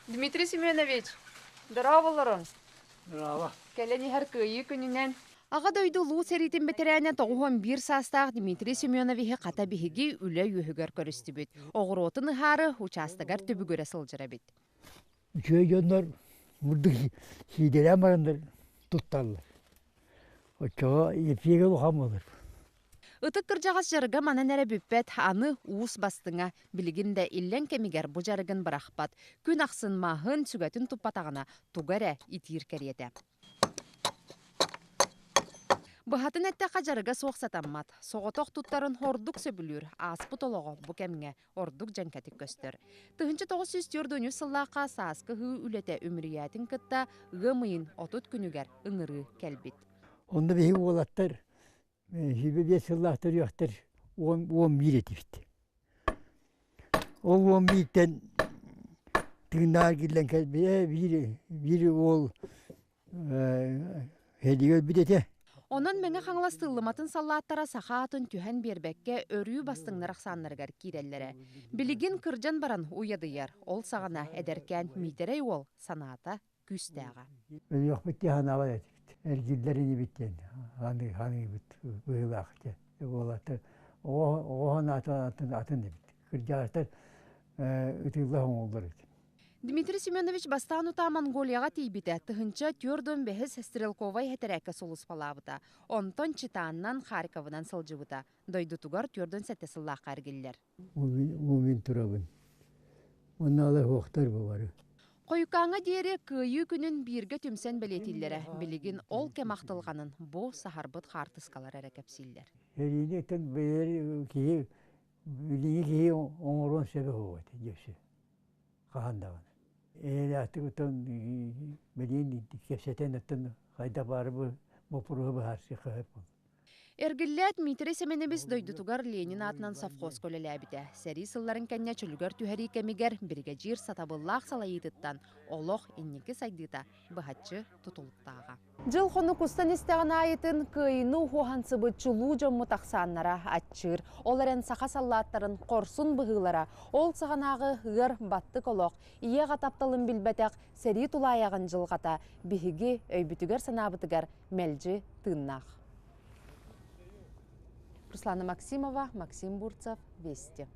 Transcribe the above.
Дмитрий Семенович, здраволорон. Bravo. Келени хар кыйы күнүнен. Ага дойду луу серитин бетерәне 91 састақ Дмитрий Семеновичи ката биһиги үле үйөгөр көрүстүбүт. Огуротун ыхары участагар төбүгөрө сылжыра бит. Üçüyor burada hidelen varındır tuttarlar. O çoğu ipiye uhamılır. Ытык кыржагас жарыга манан эре бүппет аны уус бастыңа билигинде иллен кемигер бу жарыгын барахпат. Күн аксынмаһын сүгөтүн туппатагана тугаре итир кериете. Быхатын әттәқа жарыга соқсатаммат. Соғотоқ туттарын ордук сөбүлүр. Аспыт олого бу кемге ордук жанкатик көстөр. Тыгынчы 904 сыллақа сааскы хы үлете өмүриятин кытта гымыйын отут күнүгер ыңыры келбит. Onda bir oğlatlar, hibe bir sırlahtır yoktır, 11 etifti. O 11'den tığınar gidilen kelbeye bir oğul hediye bir de. Онон меңе хаңластылыматын саллаттара сахатын түһен бербекке өрүү бастыңнар аксаннаргар киреллере. Билигин кыржан баран уядыяр. Ол сагана эдеркен митерей ол санаата күстәга. Yok bitti hana var etifti. Ergillerini bitti. Hani bitti. Bıhılakçı. Oğlatlar. O hana atın bitti. Kırcağızlar ıtılahın olur. Дмитрий Семенович бастаанута Монголияга тийбите тыгынча тёрдөн бехес стрелковай хетерекке солус палабыта. Онтон читааннан Харьковынан сылжыбыта. Дойдутугар тёрдөн сетте сыллаакка эргиллер. Мумин турабын. Онналы хоқтар бары. Койукаңа диери кыйы күнүн бирге түмсен белетиллере. Билигин ол кемактылганын бу сахарбыт хартыскалар эрекепсиллер. Eriyinekten beri ki bildiği ki onurun sebebi o diyorsun. Kahanda var. Eğer artık utan bildiğin kefseten etten hayda bari bu programı harcı kahep. Эргиллет Дмитрий Семенович дойдутугар Ленин атынан совхоз көлеләбите. Сери сылларын кәнне чөлүгөр түһәри кемигер бригадир сатабыллаах салайытыттан олох инники сайдыта быхатчы тутулуктаага. Жыл хону кустан истеген айытын кыйыны хуансыбы чулуу жомму таксаннара атчыр. Оларен саха саллаттарын корсун быгылара. Ол саганагы гыр батты колок. Ие гатапталын билбетек сери тулаягын жылгата биһиги өйбүтүгер санабытыгар мелжи тыннах. Руслана Максимова, Максим Бурцев, Вести.